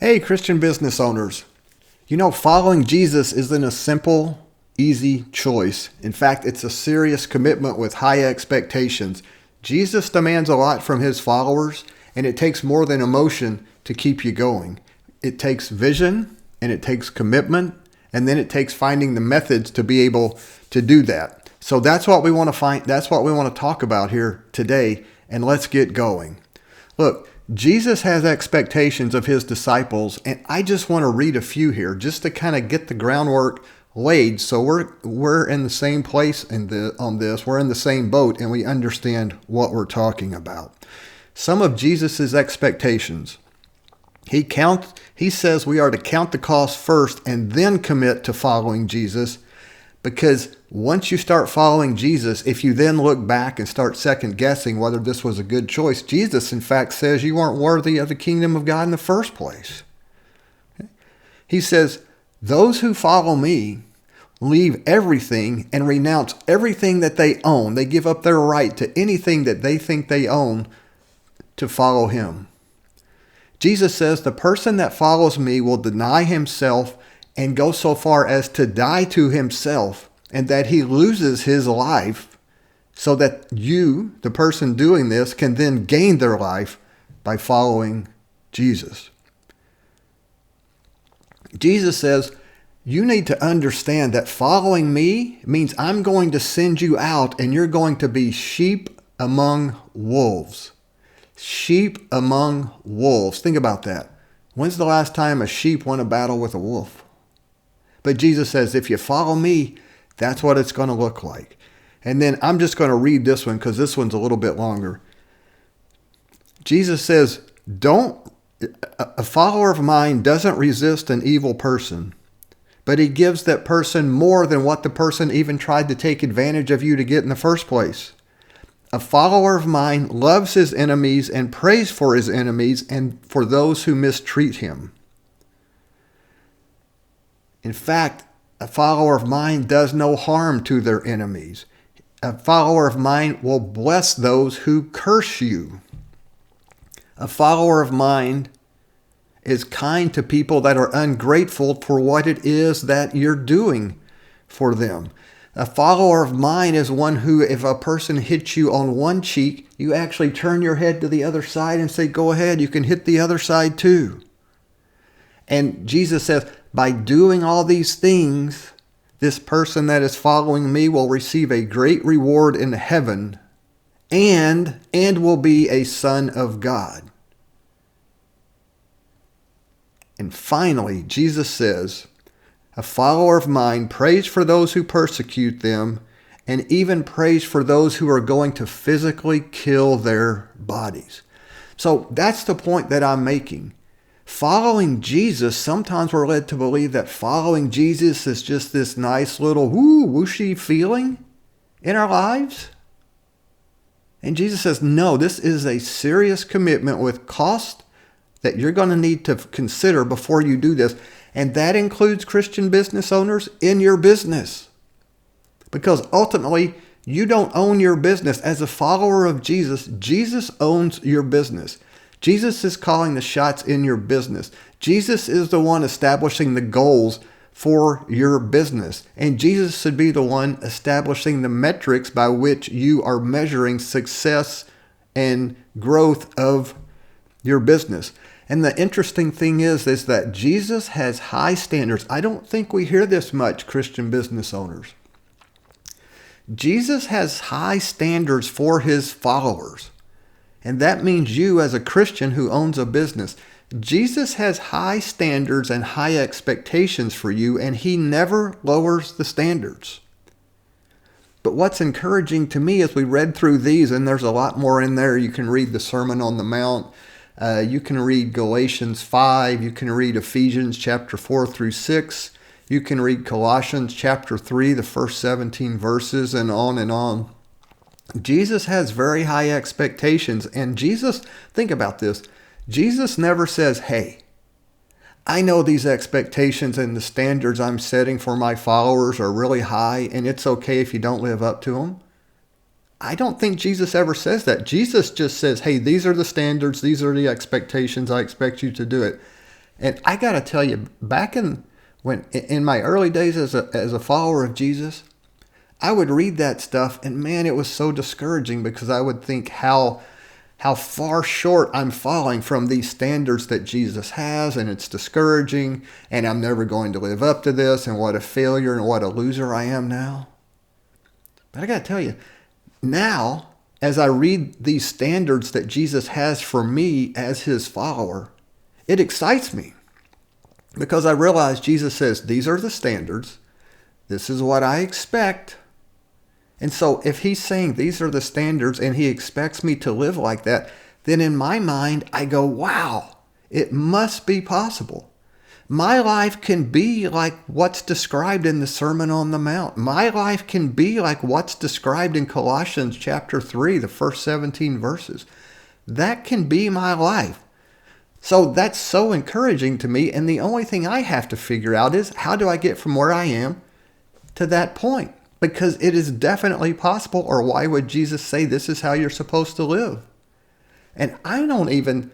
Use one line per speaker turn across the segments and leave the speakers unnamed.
Hey, Christian business owners. Following Jesus isn't a simple, easy choice. In fact, it's a serious commitment with high expectations. Jesus demands a lot from his followers, and it takes more than emotion to keep you going. It takes vision, and it takes commitment, and then it takes finding the methods to be able to do that. So that's what we want to find. That's what we want to talk about here today, and let's get going. Look, Jesus has expectations of his disciples, and I just want to read a few here just to kind of get the groundwork laid so we're in the same place on this. We're in the same boat, and we understand what we're talking about. Some of Jesus's expectations. He says we are to count the cost first and then commit to following Jesus, because once you start following Jesus, if you then look back and start second guessing whether this was a good choice, Jesus in fact says you weren't worthy of the kingdom of God in the first place. He says, those who follow me leave everything and renounce everything that they own. They give up their right to anything that they think they own to follow him. Jesus says the person that follows me will deny himself and go so far as to die to himself, and that he loses his life so that you, the person doing this, can then gain their life by following Jesus. Jesus says, you need to understand that following me means I'm going to send you out and you're going to be sheep among wolves. Sheep among wolves. Think about that. When's the last time a sheep won a battle with a wolf? But Jesus says, if you follow me, that's what it's going to look like. And then I'm just going to read this one because this one's a little bit longer. Jesus says, a follower of mine doesn't resist an evil person, but he gives that person more than what the person even tried to take advantage of you to get in the first place. A follower of mine loves his enemies and prays for his enemies and for those who mistreat him. In fact, a follower of mine does no harm to their enemies. A follower of mine will bless those who curse you. A follower of mine is kind to people that are ungrateful for what it is that you're doing for them. A follower of mine is one who, if a person hits you on one cheek, you actually turn your head to the other side and say, go ahead, you can hit the other side too. And Jesus says, by doing all these things, this person that is following me will receive a great reward in heaven and will be a son of God. And finally, Jesus says, a follower of mine prays for those who persecute them and even prays for those who are going to physically kill their bodies. So that's the point that I'm making. Following Jesus, sometimes we're led to believe that following Jesus is just this nice little whooshy feeling in our lives. And Jesus says, no, this is a serious commitment with cost that you're going to need to consider before you do this. And that includes Christian business owners in your business. Because ultimately, you don't own your business. As a follower of Jesus, Jesus owns your business. Jesus is calling the shots in your business. Jesus is the one establishing the goals for your business. And Jesus should be the one establishing the metrics by which you are measuring success and growth of your business. And the interesting thing is that Jesus has high standards. I don't think we hear this much, Christian business owners. Jesus has high standards for his followers. And that means you as a Christian who owns a business. Jesus has high standards and high expectations for you, and he never lowers the standards. But what's encouraging to me as we read through these, and there's a lot more in there. You can read the Sermon on the Mount. You can read Galatians 5. You can read Ephesians chapter 4 through 6. You can read Colossians chapter 3, the first 17 verses, and on and on. Jesus has very high expectations, and Jesus, think about this, Jesus never says, hey, I know these expectations and the standards I'm setting for my followers are really high, and it's okay if you don't live up to them. I don't think Jesus ever says that. Jesus just says, hey, these are the standards, these are the expectations, I expect you to do it. And I got to tell you, back in my early days as a follower of Jesus, I would read that stuff, and man, it was so discouraging because I would think how far short I'm falling from these standards that Jesus has, and it's discouraging, and I'm never going to live up to this, and what a failure and what a loser I am now. But I got to tell you, now, as I read these standards that Jesus has for me as his follower, it excites me because I realize Jesus says, these are the standards. This is what I expect. And so if he's saying these are the standards and he expects me to live like that, then in my mind, I go, wow, it must be possible. My life can be like what's described in the Sermon on the Mount. My life can be like what's described in Colossians chapter 3, the first 17 verses. That can be my life. So that's so encouraging to me. And the only thing I have to figure out is how do I get from where I am to that point? Because it is definitely possible, or why would Jesus say this is how you're supposed to live? And I don't even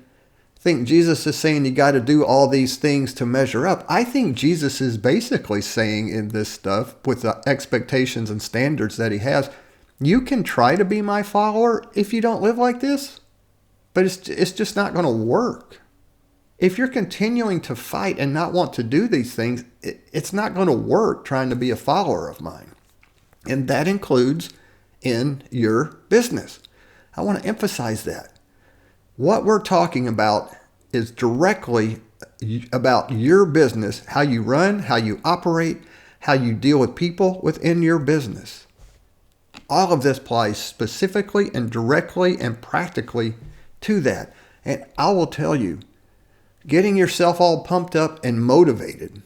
think Jesus is saying you got to do all these things to measure up. I think Jesus is basically saying in this stuff, with the expectations and standards that he has, you can try to be my follower if you don't live like this, but it's just not going to work. If you're continuing to fight and not want to do these things, it's not going to work trying to be a follower of mine. And that includes in your business. I want to emphasize that. What we're talking about is directly about your business, how you run, how you operate, how you deal with people within your business. All of this applies specifically and directly and practically to that. And I will tell you, getting yourself all pumped up and motivated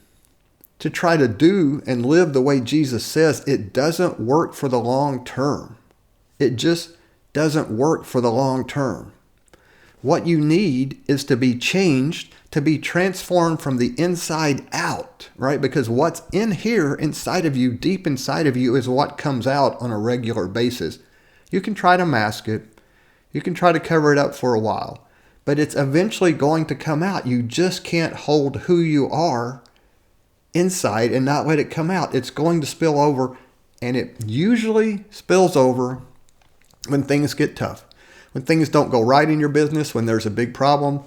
to try to do and live the way Jesus says, it doesn't work for the long term. It just doesn't work for the long term. What you need is to be changed, to be transformed from the inside out, right? Because what's in here inside of you, deep inside of you, is what comes out on a regular basis. You can try to mask it. You can try to cover it up for a while, but it's eventually going to come out. You just can't hold who you are inside and not let it come out. It's going to spill over, and it usually spills over when things get tough, when things don't go right in your business, when there's a big problem,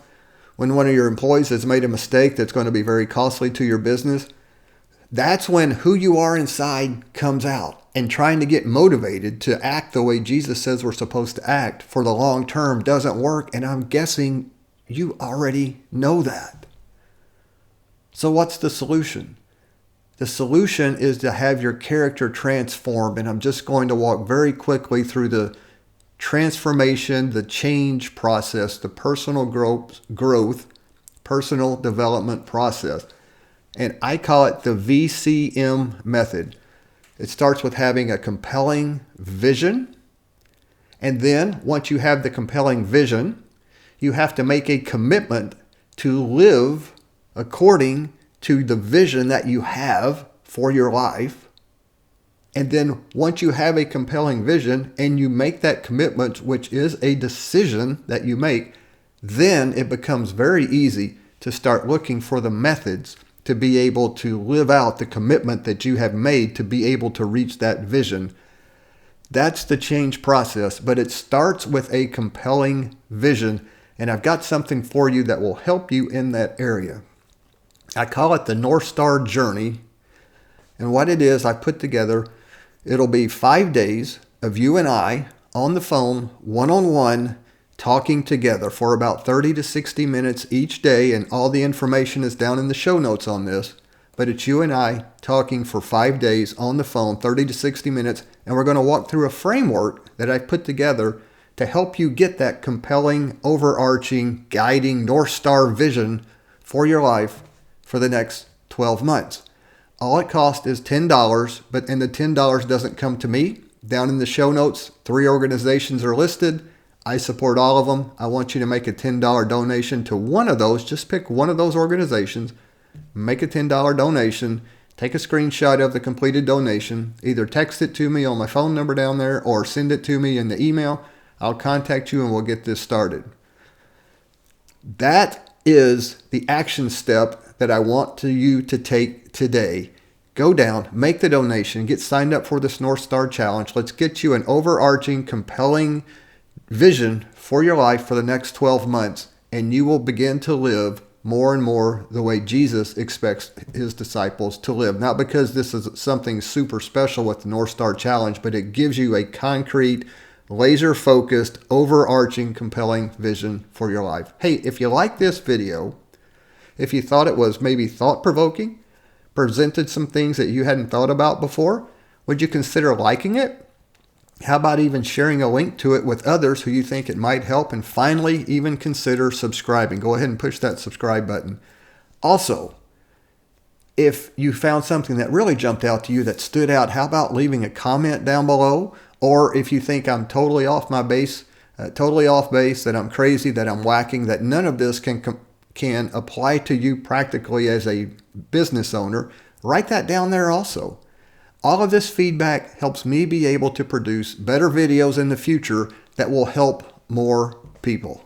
when one of your employees has made a mistake that's going to be very costly to your business. That's when who you are inside comes out, and trying to get motivated to act the way Jesus says we're supposed to act for the long term doesn't work. And I'm guessing you already know that. So what's the solution? The solution is to have your character transformed. And I'm just going to walk very quickly through the transformation, the change process, the personal growth, personal development process. And I call it the VCM method. It starts with having a compelling vision. And then once you have the compelling vision, you have to make a commitment to live according to the vision that you have for your life. And then once you have a compelling vision and you make that commitment, which is a decision that you make, then it becomes very easy to start looking for the methods to be able to live out the commitment that you have made to be able to reach that vision. That's the change process, but it starts with a compelling vision. And I've got something for you that will help you in that area. I call it the Northstar Journey. And what it is, I put together, it'll be 5 days of you and I on the phone, one-on-one, talking together for about 30 to 60 minutes each day. And all the information is down in the show notes on this. But it's you and I talking for 5 days on the phone, 30 to 60 minutes. And we're going to walk through a framework that I put together to help you get that compelling, overarching, guiding North Star vision for your life for the next 12 months. All it costs is $10, and the $10 doesn't come to me. Down in the show notes, 3 organizations are listed. I support all of them. I want you to make a $10 donation to one of those. Just pick one of those organizations, make a $10 donation, take a screenshot of the completed donation, either text it to me on my phone number down there or send it to me in the email. I'll contact you and we'll get this started. That is the action step that I want you to take today. Go down, make the donation, get signed up for this Northstar Challenge. Let's get you an overarching, compelling vision for your life for the next 12 months, and you will begin to live more and more the way Jesus expects his disciples to live. Not because this is something super special with the Northstar Challenge, but it gives you a concrete, laser-focused, overarching, compelling vision for your life. Hey, if you like this video, if you thought it was maybe thought-provoking, presented some things that you hadn't thought about before, would you consider liking it? How about even sharing a link to it with others who you think it might help? And finally, even consider subscribing. Go ahead and push that subscribe button. Also, if you found something that really jumped out to you, that stood out, how about leaving a comment down below? Or if you think I'm totally off my base, that I'm crazy, that I'm whacking, that none of this can apply to you practically as a business owner, write that down there also. All of this feedback helps me be able to produce better videos in the future that will help more people.